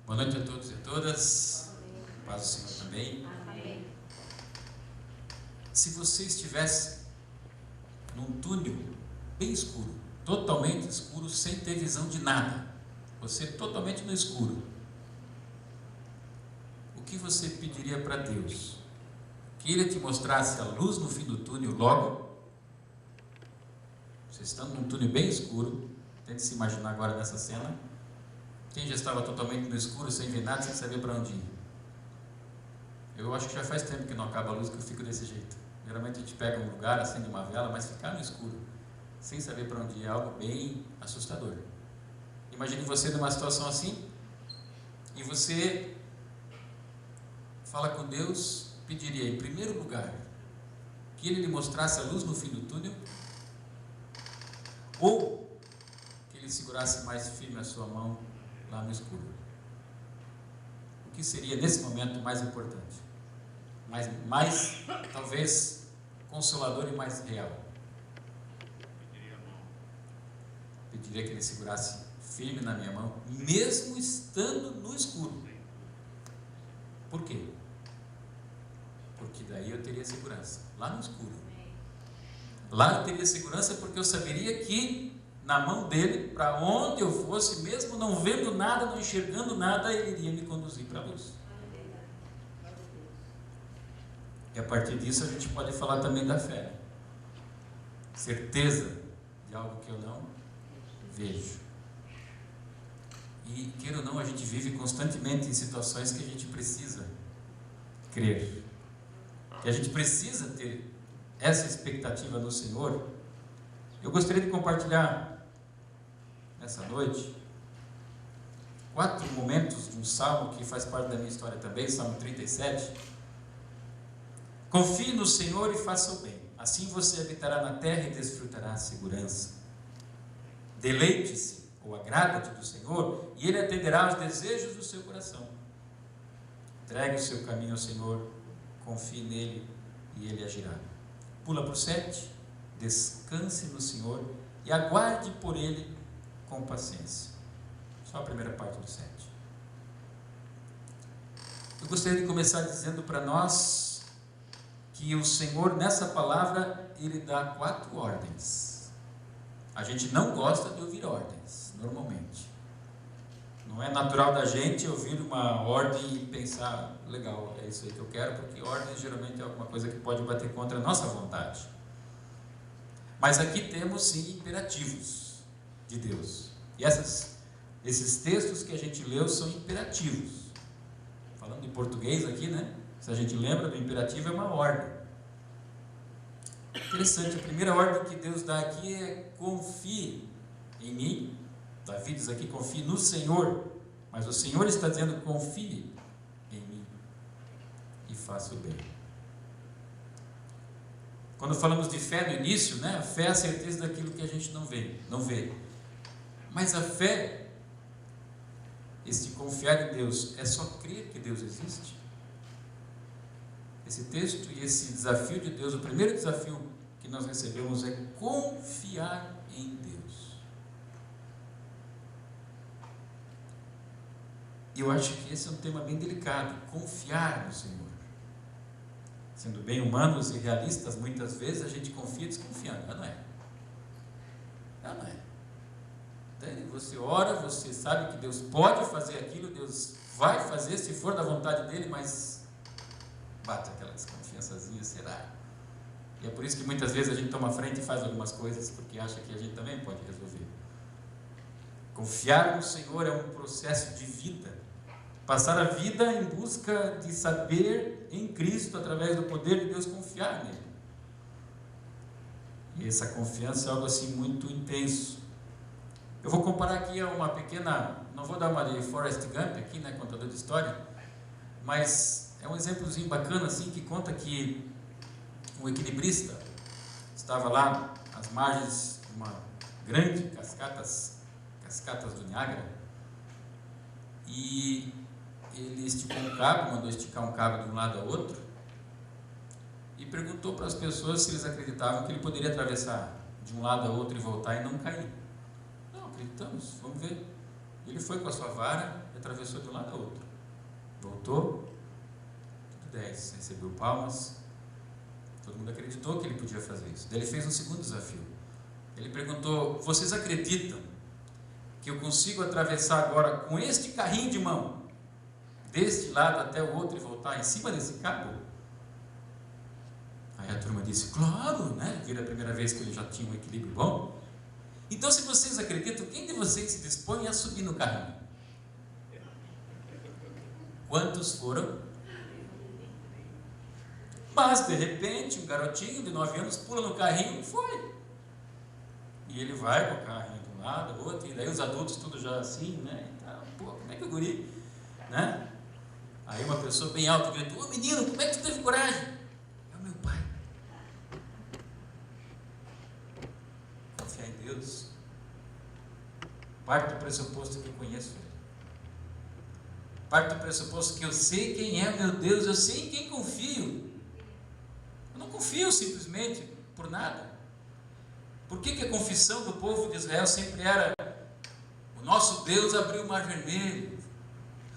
Boa noite a todos e a todas. Paz do Senhor também. Amém. Se você estivesse num túnel bem escuro, totalmente escuro, sem ter visão de nada, você totalmente no escuro, o que você pediria para Deus? Que Ele te mostrasse a luz no fim do túnel logo? Você estando num túnel bem escuro, tente se imaginar agora nessa cena. Quem já estava totalmente no escuro, sem ver nada, sem saber para onde ir? Eu acho que já faz tempo que não acaba a luz, que eu fico desse jeito. Geralmente a gente pega um lugar, acende uma vela, mas ficar no escuro, sem saber para onde ir, é algo bem assustador. Imagine você numa situação assim, e você fala com Deus, pediria em primeiro lugar que Ele lhe mostrasse a luz no fim do túnel, ou que Ele segurasse mais firme a sua mão lá no escuro. O que seria nesse momento mais importante? Mais talvez consolador e mais real? Pediria que Ele segurasse firme na minha mão, mesmo estando no escuro. Por quê? Porque daí eu teria segurança, lá no escuro. Lá eu teria segurança porque eu saberia que na mão dele, para onde eu fosse, mesmo não vendo nada, não enxergando nada, Ele iria me conduzir para a luz. E a partir disso a gente pode falar também da fé. Certeza de algo que eu não vejo. E queira ou não, a gente vive constantemente em situações que a gente precisa crer. Que a gente precisa ter essa expectativa no Senhor. Eu gostaria de compartilhar nessa noite 4 momentos de um salmo que faz parte da minha história também, Salmo 37. Confie no Senhor e faça o bem, assim você habitará na terra e desfrutará a segurança. Deleite-se ou agrada-te do Senhor e Ele atenderá aos desejos do seu coração. Entregue o seu caminho ao Senhor, confie nele e Ele agirá. Pula para o 7, descanse no Senhor e aguarde por Ele com paciência. Só a primeira parte do 7. Eu gostaria de começar dizendo para nós que o Senhor, nessa palavra, Ele dá 4 ordens. A gente não gosta de ouvir ordens, normalmente. Não é natural da gente ouvir uma ordem e pensar, legal, é isso aí que eu quero, porque ordem geralmente é alguma coisa que pode bater contra a nossa vontade. Mas aqui temos sim imperativos de Deus. E esses textos que a gente leu são imperativos. Falando em português aqui, né? Se a gente lembra do imperativo, é uma ordem. Interessante, a primeira ordem que Deus dá aqui é confie em mim. Davi diz aqui, confie no Senhor. Mas o Senhor está dizendo, confie em mim e faça o bem. Quando falamos de fé no início, né? A fé é a certeza daquilo que a gente não vê. Mas a fé, esse confiar em Deus, é só crer que Deus existe? Esse texto e esse desafio de Deus, o primeiro desafio que nós recebemos é confiar em Deus. E eu acho que esse é um tema bem delicado, confiar no Senhor. Sendo bem humanos e realistas, muitas vezes a gente confia desconfiando, não é? Não é. Então, você ora, você sabe que Deus pode fazer aquilo, Deus vai fazer se for da vontade dele, mas bate aquela desconfiançazinha, será? E é por isso que muitas vezes a gente toma frente e faz algumas coisas, porque acha que a gente também pode resolver. Confiar no Senhor é um processo de vida. Passar a vida em busca de saber em Cristo, através do poder de Deus, confiar nele. E essa confiança é algo assim muito intenso. Eu vou comparar aqui a uma pequena, não vou dar uma de Forrest Gump aqui, né, contador de história, mas é um exemplozinho bacana assim, que conta que um equilibrista estava lá às margens de uma grande cascatas do Niágara, e ele esticou um cabo, mandou esticar um cabo de um lado ao outro e perguntou para as pessoas se eles acreditavam que ele poderia atravessar de um lado ao outro e voltar e não cair. Não, acreditamos, vamos ver. Ele foi com a sua vara, Ele atravessou de um lado ao outro. Voltou, tudo 10. Recebeu palmas. Todo mundo acreditou que ele podia fazer isso. Daí ele fez um segundo desafio. Ele perguntou: vocês acreditam que eu consigo atravessar agora com este carrinho de mão, deste lado até o outro e voltar em cima desse cabo? Aí a turma disse: claro, né? Viram a primeira vez que ele já tinha um equilíbrio bom. Então, se vocês acreditam, quem de vocês se dispõe a subir no carrinho? Quantos foram? Mas, de repente, um garotinho de 9 anos pula no carrinho e foi. E ele vai com o carrinho de um lado, do outro, e daí os adultos tudo já assim, né? Então, pô, como é que o guri, né? Aí uma pessoa bem alta gritou: ô menino, como é que tu teve coragem? É o meu pai. Confiar em Deus. Parte do pressuposto que eu conheço Ele. Parte do pressuposto que eu sei quem é meu Deus, eu sei em quem confio. Eu não confio simplesmente por nada. Por que a confissão do povo de Israel sempre era: o nosso Deus abriu o mar vermelho,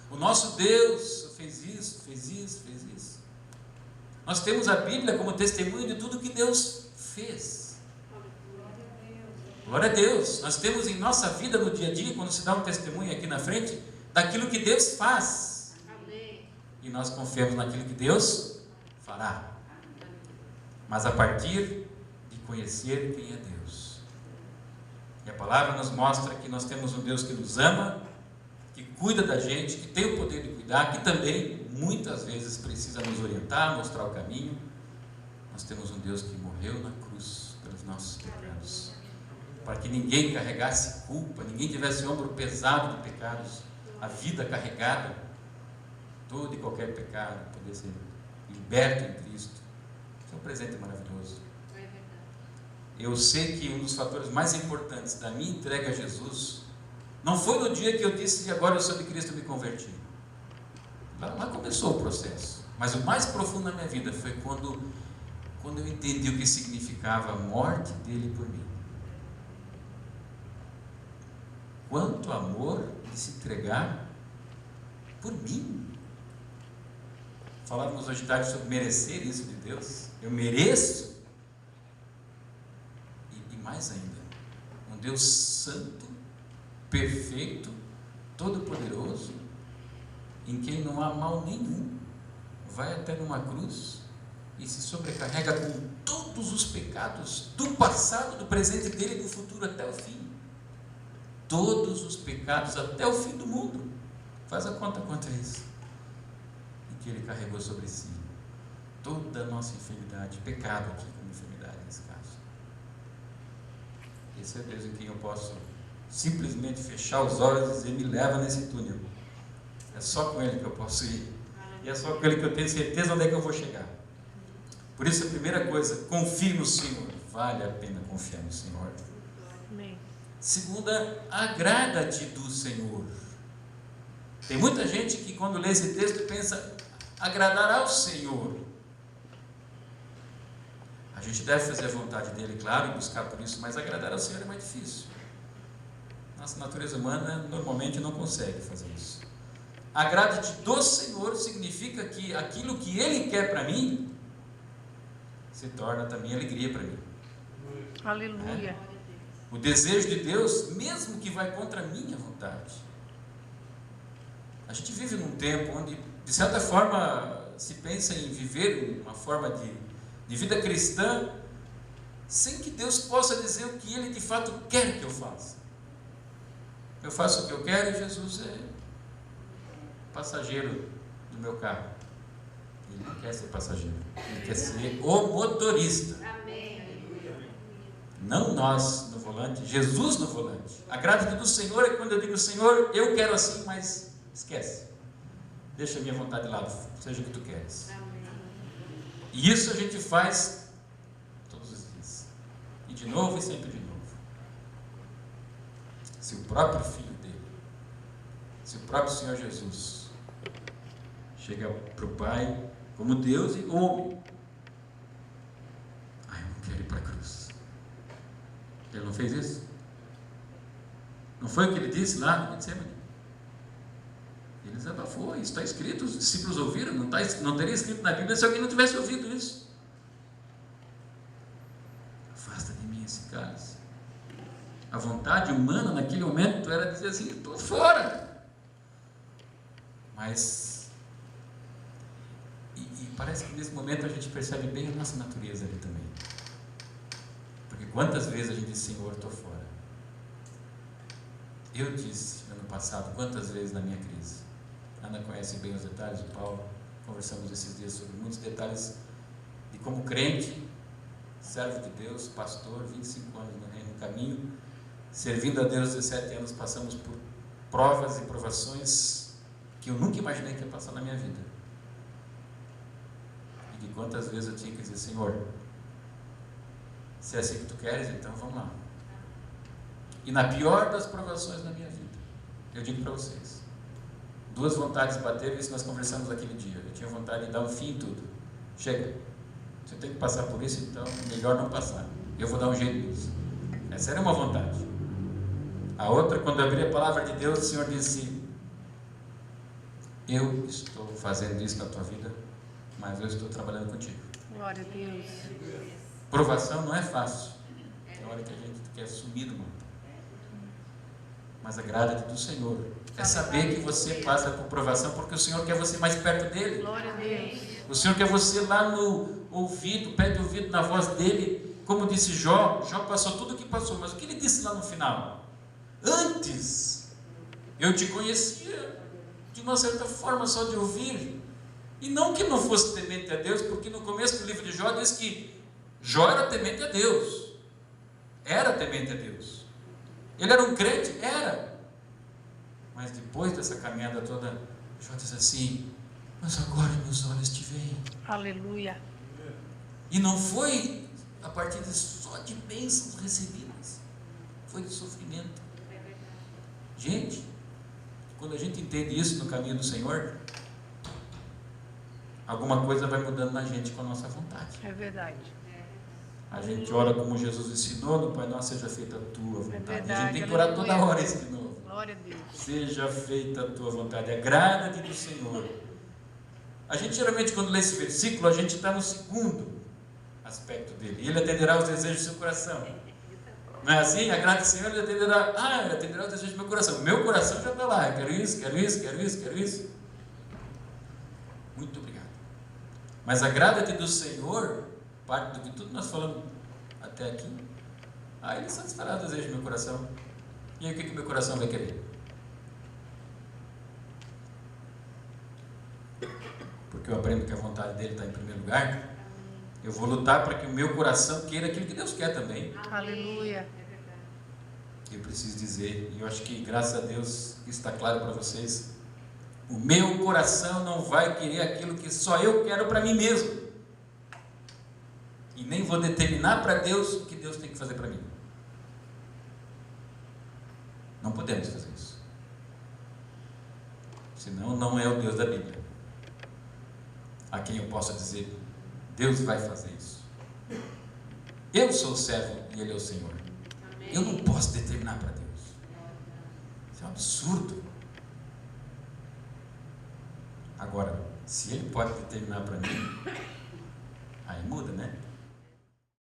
o nosso Deus fez isso, fez isso, fez isso. Nós temos a Bíblia como testemunho de tudo que Deus fez. Glória a Deus. Nós temos em nossa vida no dia a dia, quando se dá um testemunho aqui na frente, daquilo que Deus faz. E nós confiamos naquilo que Deus fará. Mas a partir de conhecer quem é Deus. E a palavra nos mostra que nós temos um Deus que nos ama, que cuida da gente, que tem o poder de cuidar, que também muitas vezes precisa nos orientar, mostrar o caminho. Nós temos um Deus que morreu na cruz pelos nossos pecados, para que ninguém carregasse culpa, ninguém tivesse ombro pesado de pecados, a vida carregada, todo e qualquer pecado poder ser liberto em Cristo. Isso é um presente maravilhoso. Eu sei que um dos fatores mais importantes da minha entrega a Jesus não foi no dia que eu disse que agora eu sou de Cristo e me converti. Lá começou o processo. Mas o mais profundo na minha vida foi quando eu entendi o que significava a morte dele por mim. Quanto amor de se entregar por mim. Falávamos hoje de tarde sobre merecer isso de Deus. Eu mereço. E mais ainda, um Deus santo, perfeito, todo-poderoso, em quem não há mal nenhum, vai até numa cruz e se sobrecarrega com todos os pecados do passado, do presente dele e do futuro até o fim. Todos os pecados até o fim do mundo. Faz a conta quanto é isso. E que ele carregou sobre si toda a nossa enfermidade, pecado aqui como enfermidade nesse caso. Esse é Deus em quem eu posso simplesmente fechar os olhos e dizer: me leva nesse túnel. É só com Ele que eu posso ir. E é só com Ele que eu tenho certeza onde é que eu vou chegar. Por isso a primeira coisa, confie no Senhor. Vale a pena confiar no Senhor. Amém. Segunda, agrada-te do Senhor. Tem muita gente que quando lê esse texto pensa: agradar ao Senhor. A gente deve fazer a vontade dele, claro, e buscar por isso, mas agradar ao Senhor é mais difícil. Nossa natureza humana normalmente não consegue fazer isso. Agrade-te do Senhor significa que aquilo que Ele quer para mim se torna também alegria para mim. Aleluia. O desejo de Deus, mesmo que vai contra a minha vontade. A gente vive num tempo onde, de certa forma, se pensa em viver uma forma de vida cristã sem que Deus possa dizer o que Ele de fato quer que eu faça. Eu faço o que eu quero e Jesus é passageiro do meu carro. Ele não quer ser passageiro, Ele quer ser o motorista. Não nós no volante, Jesus no volante. Agrada-te do Senhor é quando eu digo: Senhor, eu quero assim, mas esquece. Deixa a minha vontade de lado, seja o que tu queres. E isso a gente faz todos os dias. E de novo e sempre de novo. Se o próprio Filho dele, se o próprio Senhor Jesus chega para o Pai como Deus e homem: eu não quero ir para a cruz. Ele não fez isso? Não foi o que ele disse lá no Getsemane? desabafou, isso está escrito, os discípulos ouviram, não teria escrito na Bíblia se alguém não tivesse ouvido isso. Afasta de mim esse cálice. A vontade humana naquele momento era dizer assim, estou fora. Mas, e parece que nesse momento a gente percebe bem a nossa natureza ali também. Porque quantas vezes a gente diz, Senhor, estou fora. Eu disse ano passado, quantas vezes na minha crise. Ana conhece bem os detalhes, o Paulo, conversamos esses dias sobre muitos detalhes de como crente, servo de Deus, pastor, 25 anos no reino, no caminho, servindo a Deus 17 anos, passamos por provas e provações que eu nunca imaginei que ia passar na minha vida. E de quantas vezes eu tinha que dizer, Senhor, se é assim que tu queres, então vamos lá. E na pior das provações da minha vida, eu digo para vocês, duas vontades bateram, isso nós conversamos aquele dia. Eu tinha vontade de dar um fim em tudo. Chega, você tem que passar por isso, então melhor não passar. Eu vou dar um jeito nisso. Essa era uma vontade. A outra, quando eu abri a palavra de Deus, o Senhor disse, eu estou fazendo isso na tua vida, mas eu estou trabalhando contigo. Glória a Deus. Provação não é fácil. É a hora que a gente quer sumir do mundo. Mas agrada-te do Senhor. É saber que você passa por provação porque o Senhor quer você mais perto dele. Glória a Deus. O Senhor quer você lá no ouvido, pé de ouvido, na voz dele. Como disse Jó, Jó passou tudo o que passou, mas o que ele disse lá no final? Antes, eu te conhecia de uma certa forma só de ouvir. E não que não fosse temente a Deus, porque no começo do livro de Jó diz que Jó era temente a Deus. Era temente a Deus. Ele era um crente? Era. Mas depois dessa caminhada toda, Jó diz assim, mas agora meus olhos te veem. Aleluia. E não foi a partir só de bênçãos recebidas, foi de sofrimento. Gente, quando a gente entende isso no caminho do Senhor, alguma coisa vai mudando na gente com a nossa vontade. É verdade. A gente ora como Jesus ensinou, no Pai Nosso, seja feita a tua vontade. Verdade, A gente tem que orar toda hora isso de novo. Glória a Deus. Seja feita a tua vontade, agrada-te do Senhor. A gente geralmente quando lê esse versículo, a gente está no segundo aspecto dele. Ele atenderá os desejos do seu coração. Não é assim? Agrada o Senhor, ele atenderá. Ele atenderá os desejos do meu coração. Meu coração já está lá. Eu quero isso, quero isso, quero isso, quero isso. Muito obrigado. Mas agrada-te do Senhor, parte do que tudo nós falamos até aqui. Ele satisfará o desejo do meu coração. E aí o que o meu coração vai querer? Porque eu aprendo que a vontade dele está em primeiro lugar. Eu vou lutar para que o meu coração queira aquilo que Deus quer também. Aleluia. Eu preciso dizer, e eu acho que graças a Deus está claro para vocês, o meu coração não vai querer aquilo que só eu quero para mim mesmo. E nem vou determinar para Deus o que Deus tem que fazer para mim. Não podemos fazer isso. Senão não é o Deus da Bíblia a quem eu possa dizer, Deus vai fazer isso. Eu sou o servo e Ele é o Senhor. Eu não posso determinar para Deus. Isso é um absurdo. Agora, se Ele pode determinar para mim, aí muda, né?